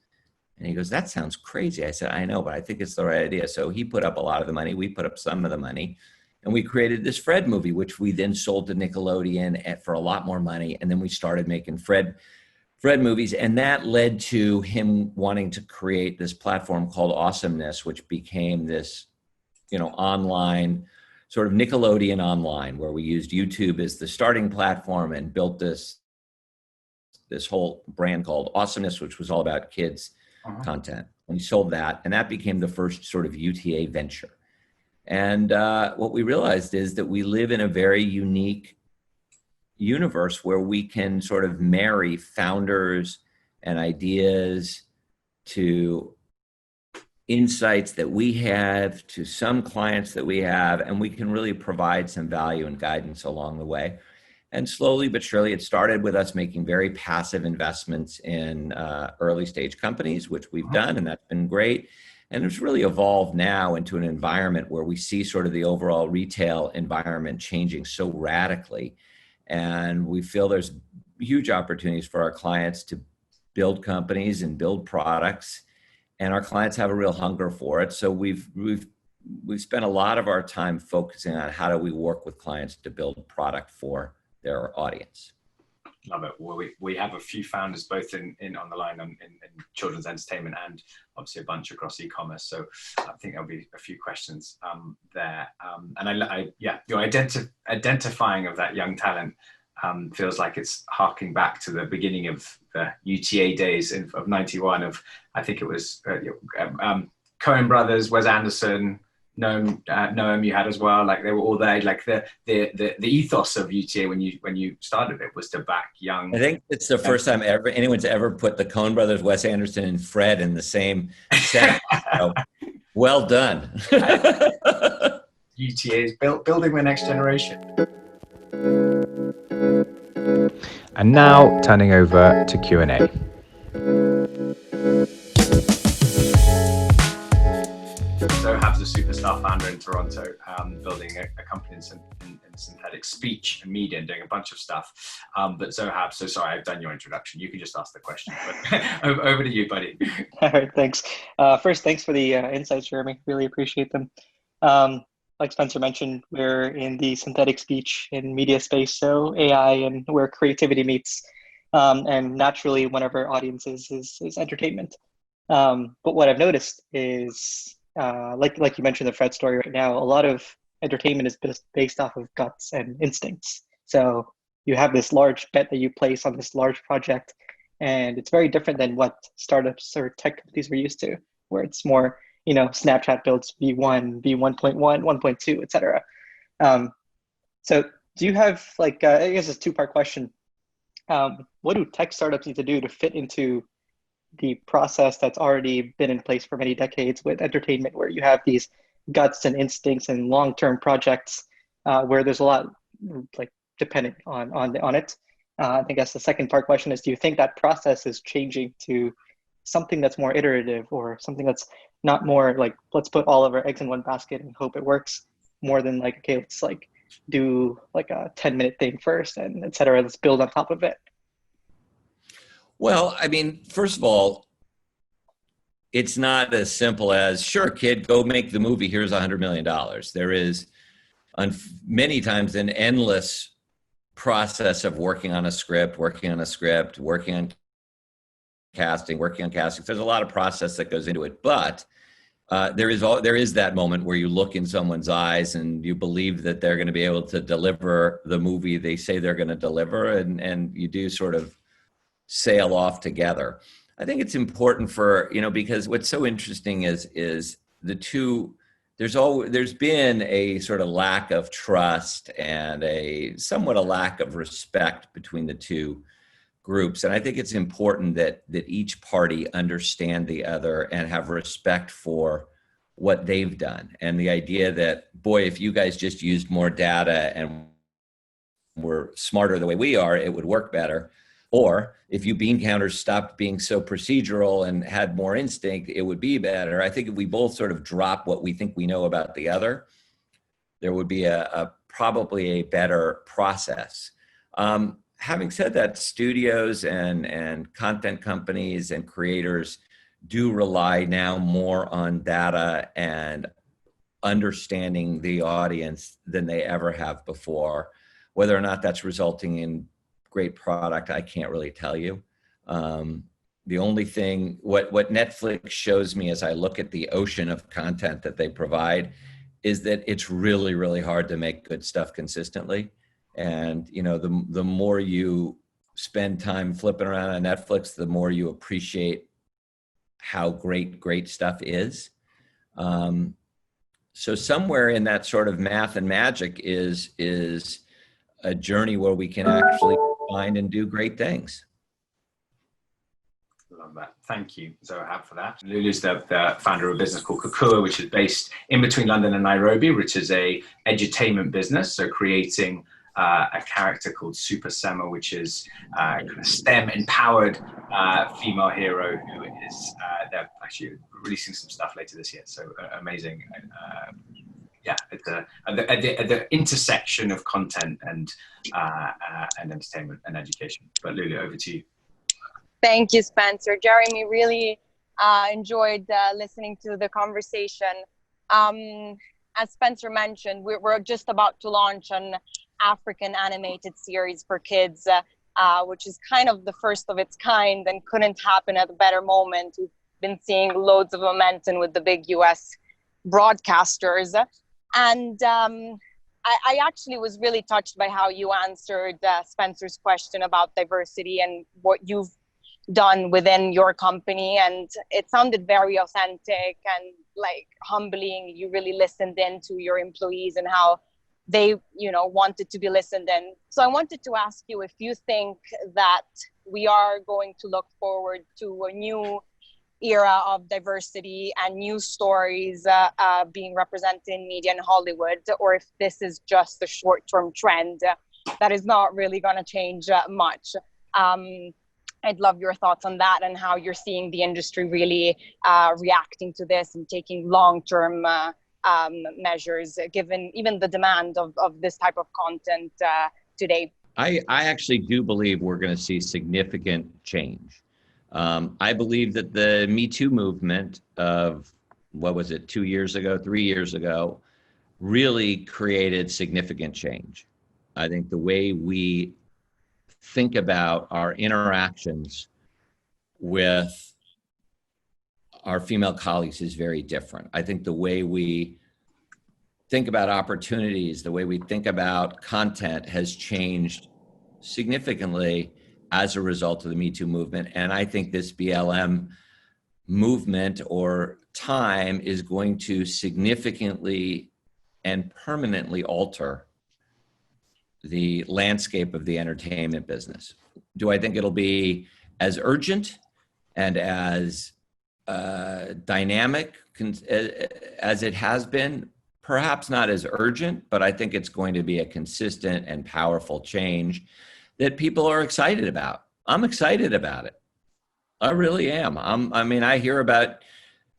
S3: And he goes, that sounds crazy. I said, I know, but I think it's the right idea. So he put up a lot of the money. We put up some of the money. And we created this Fred movie, which we then sold to Nickelodeon for a lot more money. And then we started making Fred movies. And that led to him wanting to create this platform called Awesomeness, which became this, online, sort of Nickelodeon online, where we used YouTube as the starting platform and built this whole brand called Awesomeness, which was all about kids content. And we sold that. And that became the first sort of UTA venture. And what we realized is that we live in a very unique universe where we can sort of marry founders and ideas to insights that we have, to some clients that we have, and we can really provide some value and guidance along the way. And slowly but surely, it started with us making very passive investments in early stage companies, which we've done, and that's been great. And it's really evolved now into an environment where we see sort of the overall retail environment changing so radically. And we feel there's huge opportunities for our clients to build companies and build products. And our clients have a real hunger for it. So we've spent a lot of our time focusing on how do we work with clients to build product for their audience.
S1: Love it. Well, we have a few founders both in on the line in children's entertainment and obviously a bunch across e-commerce. So I think there'll be a few questions there. And your identifying of that young talent feels like it's harking back to the beginning of the UTA days of '91. Of I think it was Coen brothers, Wes Anderson. Noam you had as well, like they were all there. Like the ethos of UTA when you started it was to back young.
S3: I think it's the first time anyone's ever put the Coen brothers, Wes Anderson, and Fred in the same set. So, well done.
S1: UTA is building the next generation.
S2: And now turning over to Q&A.
S1: Zohab's a superstar founder in Toronto, building a company in synthetic speech and media and doing a bunch of stuff. But Zohab, so sorry, I've done your introduction. You can just ask the question. But over to you, buddy.
S4: All right, thanks. First, thanks for the insights, Jeremy. Really appreciate them. Like Spencer mentioned, we're in the synthetic speech and media space, so AI and where creativity meets. And naturally, one of our audiences is entertainment. But what I've noticed is, like you mentioned the Fred story right now, a lot of entertainment is based off of guts and instincts. So you have this large bet that you place on this large project, and it's very different than what startups or tech companies were used to, where it's more, Snapchat builds V1, V1.1, 1.2, etc. So do you have I guess it's a two-part question. What do tech startups need to do to fit into the process that's already been in place for many decades with entertainment, where you have these guts and instincts and long-term projects where there's a lot dependent on it? I think that's the second part question is, do you think that process is changing to something that's more iterative, or something that's not more let's put all of our eggs in one basket and hope it works, more than okay, let's do a 10-minute thing first and et cetera, let's build on top of it?
S3: Well, I mean, first of all, it's not as simple as, sure, kid, go make the movie, here's $100 million. There is many times an endless process of working on a script, working on casting. There's a lot of process that goes into it, but there is that moment where you look in someone's eyes and you believe that they're going to be able to deliver the movie they say they're going to deliver, and you do sort of sail off together. I think it's important for, because what's so interesting is the two, there's been a sort of lack of trust and somewhat a lack of respect between the two groups. And I think it's important that each party understand the other and have respect for what they've done. And the idea that, boy, if you guys just used more data and were smarter the way we are, it would work better. Or if you bean counters stopped being so procedural and had more instinct, it would be better. I think if we both sort of drop what we think we know about the other, there would be probably a better process. Having said that, studios and content companies and creators do rely now more on data and understanding the audience than they ever have before. Whether or not that's resulting in great product, I can't really tell you. The only thing, what Netflix shows me as I look at the ocean of content that they provide, is that it's really, really hard to make good stuff consistently. And the more you spend time flipping around on Netflix, the more you appreciate how great stuff is. So somewhere in that sort of math and magic is a journey where we can actually find and do great things.
S1: Love that. Thank you, Zohab, for that. Lulu's the founder of a business called Coca Cola, which is based in between London and Nairobi, which is a edutainment business. So creating a character called Super Sema, which is kind of STEM empowered female hero who is, they're actually releasing some stuff later this year. So amazing. Yeah, at the intersection of content and entertainment and education. But Lulu, over to you.
S5: Thank you, Spencer. Jeremy, really enjoyed listening to the conversation. As Spencer mentioned, we're just about to launch an African animated series for kids, which is kind of the first of its kind and couldn't happen at a better moment. We've been seeing loads of momentum with the big US broadcasters. And I actually was really touched by how you answered Spencer's question about diversity and what you've done within your company. And it sounded very authentic and humbling. You really listened in to your employees and how they, wanted to be listened in. So I wanted to ask you if you think that we are going to look forward to a new era of diversity and new stories being represented in media in Hollywood, or if this is just a short-term trend that is not really going to change much. I'd love your thoughts on that and how you're seeing the industry really reacting to this and taking long-term measures, given even the demand of this type of content today.
S3: I actually do believe we're going to see significant change. I believe that the Me Too movement of, 3 years ago, really created significant change. I think the way we think about our interactions with our female colleagues is very different. I think the way we think about opportunities, the way we think about content has changed significantly as a result of the Me Too movement. And I think this BLM movement or time is going to significantly and permanently alter the landscape of the entertainment business. Do I think it'll be as urgent and as dynamic as it has been? Perhaps not as urgent, but I think it's going to be a consistent and powerful change that people are excited about. I'm excited about it. I really am. I mean, I hear about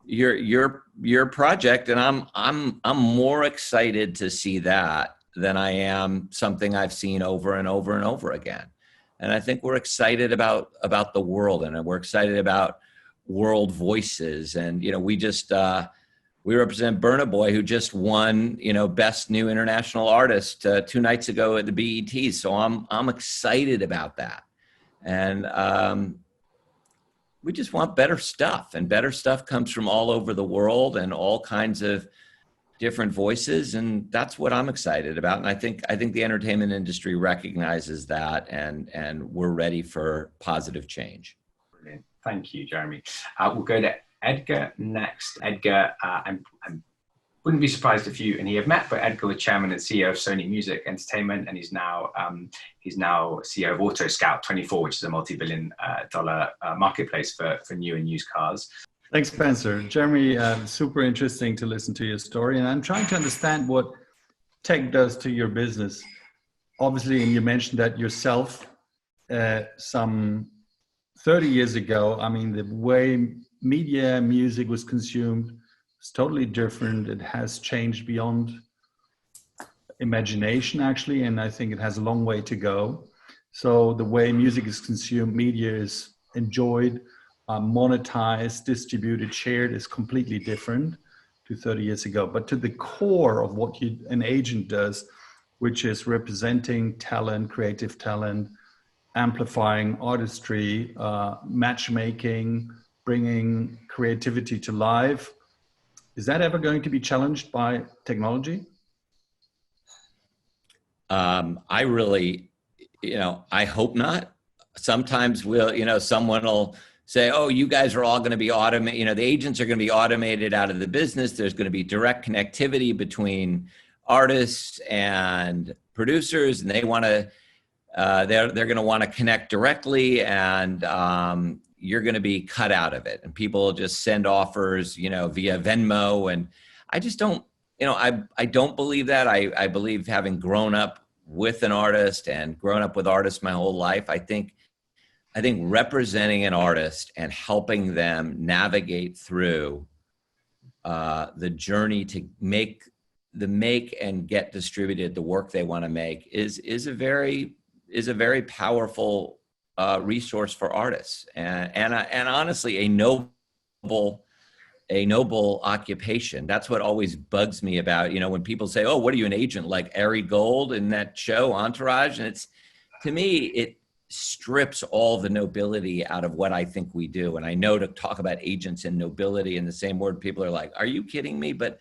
S3: your project, and I'm more excited to see that than I am something I've seen over and over and over again. And I think we're excited about the world, and we're excited about world voices. And we represent Burna Boy, who just won Best New International Artist 2 nights ago at the BET. So I'm excited about that. And we just want better stuff, and better stuff comes from all over the world and all kinds of different voices, and that's what I'm excited about. And I think the entertainment industry recognizes that, and we're ready for positive change.
S1: Brilliant. Thank you, Jeremy. We'll go to Edgar next. Edgar, I wouldn't be surprised if you and he have met, but Edgar was chairman and CEO of Sony Music Entertainment, and he's now CEO of Autoscout 24, which is a multi-billion dollar marketplace for new and used cars.
S6: Thanks, Spencer. Jeremy, super interesting to listen to your story, and I'm trying to understand what tech does to your business. Obviously, and you mentioned that yourself some 30 years ago. I mean, the way media, music was consumed is totally different. It has changed beyond imagination, actually, and I think it has a long way to go. So the way music is consumed, media is enjoyed, monetized, distributed, shared is completely different to 30 years ago. But to the core of what an agent does, which is representing talent, creative talent, amplifying artistry, matchmaking, bringing creativity to life, is that ever going to be challenged by technology?
S3: I really, I hope not. Sometimes someone will say, oh, you guys are all going to be automated, the agents are going to be automated out of the business. There's going to be direct connectivity between artists and producers, and they want to, they're going to want to connect directly, and you're going to be cut out of it. And people just send offers, via Venmo. And I just don't, I don't believe that. I believe, having grown up with an artist and grown up with artists my whole life, I think representing an artist and helping them navigate through the journey to make and get distributed the work they want to make is a very powerful resource for artists, and honestly a noble occupation. That's what always bugs me about, when people say, oh, what are you, an agent like Ari Gold in that show Entourage? And to me, it strips all the nobility out of what I think we do. And I know to talk about agents and nobility in the same word, people are like, are you kidding me? But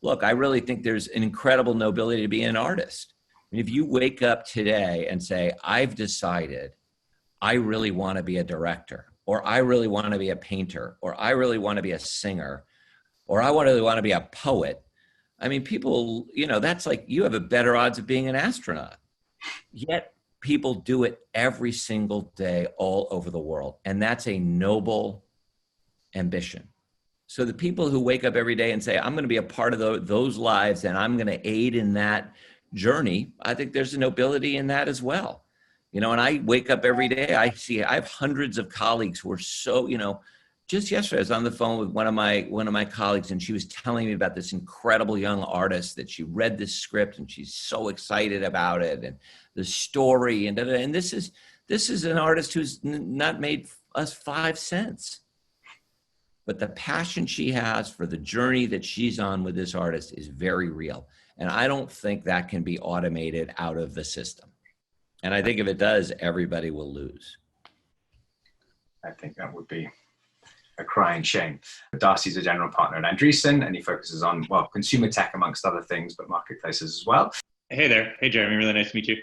S3: look, I really think there's an incredible nobility to being an artist. I mean, if you wake up today and say, I've decided I really want to be a director, or I really want to be a painter, or I really want to be a singer, or I really want to be a poet. I mean, people, that's like, you have a better odds of being an astronaut. Yet people do it every single day all over the world. And that's a noble ambition. So the people who wake up every day and say, I'm going to be a part of those lives, and I'm going to aid in that journey, I think there's a nobility in that as well. And I wake up every day, I have hundreds of colleagues who are so, just yesterday I was on the phone with one of my colleagues, and she was telling me about this incredible young artist that she read this script and she's so excited about it, and the story, and this is an artist who's not made us 5 cents. But the passion she has for the journey that she's on with this artist is very real. And I don't think that can be automated out of the system. And I think if it does, everybody will lose.
S1: I think that would be a crying shame. Darcy's a general partner at Andreessen, and he focuses on, well, consumer tech amongst other things, but marketplaces as well.
S7: Hey there. Hey, Jeremy. Really nice to meet you.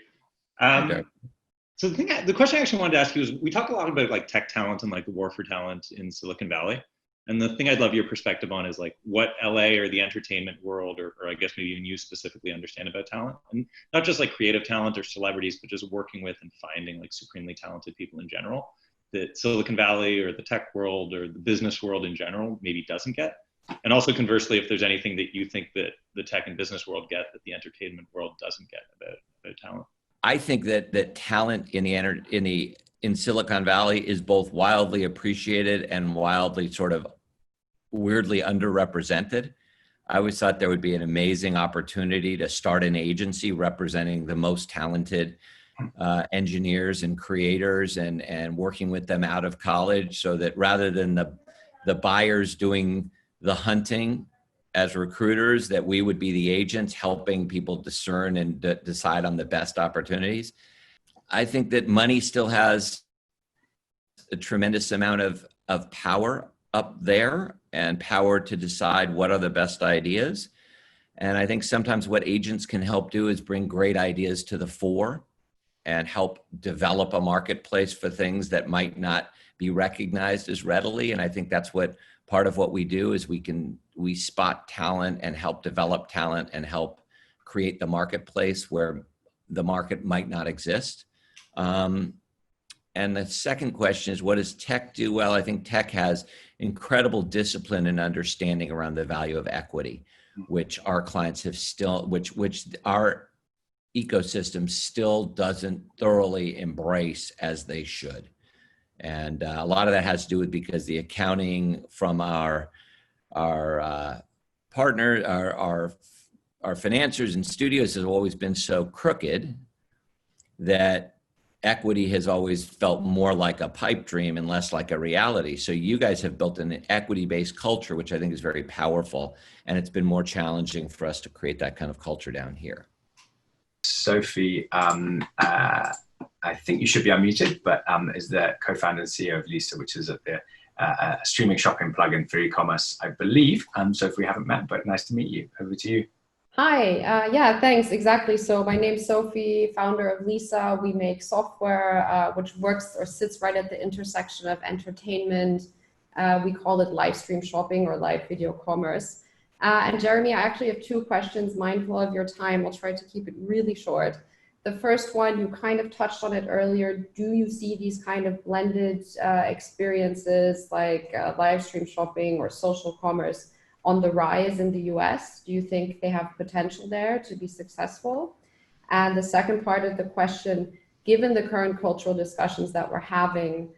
S7: So the question I actually wanted to ask you is, we talk a lot about like tech talent and like the war for talent in Silicon Valley. And the thing I'd love your perspective on is like what LA or the entertainment world, or I guess maybe even you specifically understand about talent, and not just like creative talent or celebrities, but just working with and finding like supremely talented people in general that Silicon Valley or the tech world or the business world in general maybe doesn't get. And also conversely, if there's anything that you think that the tech and business world get that the entertainment world doesn't get about talent.
S3: I think that talent in Silicon Valley is both wildly appreciated and wildly sort of weirdly underrepresented. I always thought there would be an amazing opportunity to start an agency representing the most talented engineers and creators and working with them out of college, so that rather than the buyers doing the hunting as recruiters, that we would be the agents helping people discern and decide on the best opportunities. I think that money still has a tremendous amount of power up there and power to decide what are the best ideas. And I think sometimes what agents can help do is bring great ideas to the fore and help develop a marketplace for things that might not be recognized as readily. And I think that's what part of what we do is we spot talent and help develop talent and help create the marketplace where the market might not exist. And the second question is, what does tech do? Well, I think tech has incredible discipline and understanding around the value of equity, which our clients have still, which our ecosystem still doesn't thoroughly embrace as they should. And a lot of that has to do with because the accounting from our partner, our financiers and studios has always been so crooked that equity has always felt more like a pipe dream and less like a reality. So you guys have built an equity-based culture, which I think is very powerful. And it's been more challenging for us to create that kind of culture down here.
S1: Sophie, I think you should be unmuted, but is the co-founder and CEO of Lisa, which is at the streaming shopping plugin for e-commerce, I believe. So if we haven't met, but nice to meet you. Over to you.
S8: Hi, yeah, thanks, exactly. So my name's Sophie, founder of Lisa. We make software which works or sits right at the intersection of entertainment. We call it live stream shopping or live video commerce. And Jeremy, I actually have two questions, mindful of your time. I'll try to keep it really short. The first one, you kind of touched on it earlier. Do you see these kind of blended experiences like live stream shopping or social commerce on the rise in the US? Do you think they have potential there to be successful? And the second part of the question, given the current cultural discussions that we're having,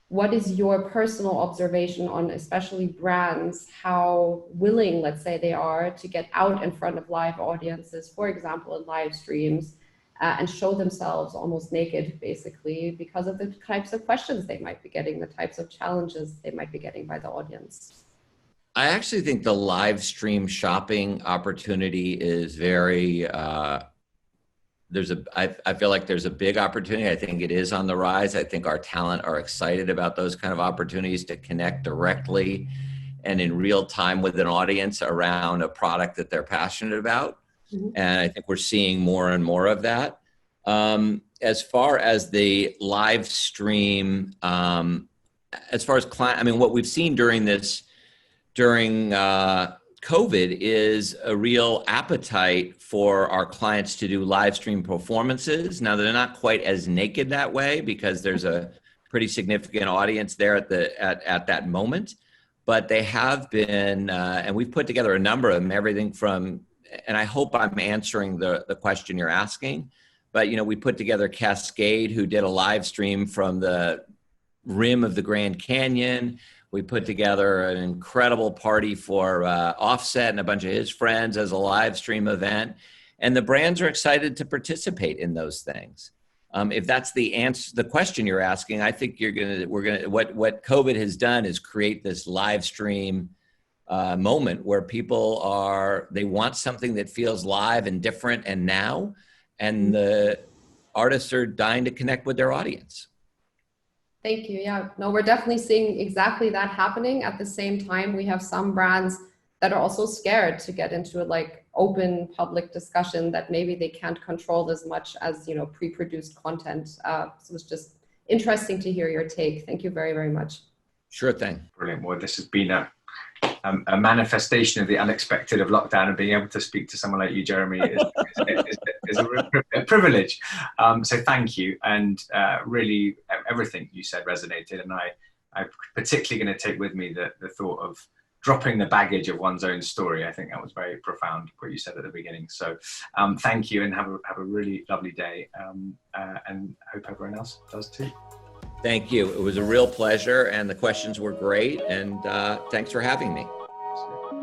S8: what is your personal observation on especially brands, how willing, let's say, they are to get out in front of live audiences, for example, in live streams, and show themselves almost naked, basically, because of the types of questions they might be getting, the types of challenges they might be getting by the audience?
S3: I actually think the live stream shopping opportunity is very, I feel like there's a big opportunity. I think it is on the rise. I think our talent are excited about those kind of opportunities to connect directly and in real time with an audience around a product that they're passionate about. Mm-hmm. And I think we're seeing more and more of that. As far as the live stream, as far as client, I mean, what we've seen during COVID is a real appetite for our clients to do live stream performances. Now, they're not quite as naked that way because there's a pretty significant audience there at that moment, but they have been, and we've put together a number of them, everything from, and I hope I'm answering the question you're asking, but, you know, we put together Cascade, who did a live stream from the rim of the Grand Canyon. We put together an incredible party for Offset and a bunch of his friends as a live stream event. And the brands are excited to participate in those things. If that's the answer, the question you're asking, I think what COVID has done is create this live stream moment where people they want something that feels live and different and now, and the artists are dying to connect with their audience.
S8: Thank you. Yeah, no, we're definitely seeing exactly that happening. At the same time, we have some brands that are also scared to get into like open public discussion that maybe they can't control as much as, pre-produced content. So it's just interesting to hear your take. Thank you very, very much.
S3: Sure thing.
S1: Brilliant. Well, this has been a manifestation of the unexpected of lockdown, and being able to speak to someone like you, Jeremy, is a privilege. So thank you. And really everything you said resonated. And I'm particularly going to take with me the thought of dropping the baggage of one's own story. I think that was very profound, what you said at the beginning. So thank you, and have a really lovely day. And hope everyone else does too.
S3: Thank you. It was a real pleasure, and the questions were great. And thanks for having me.
S1: Absolutely.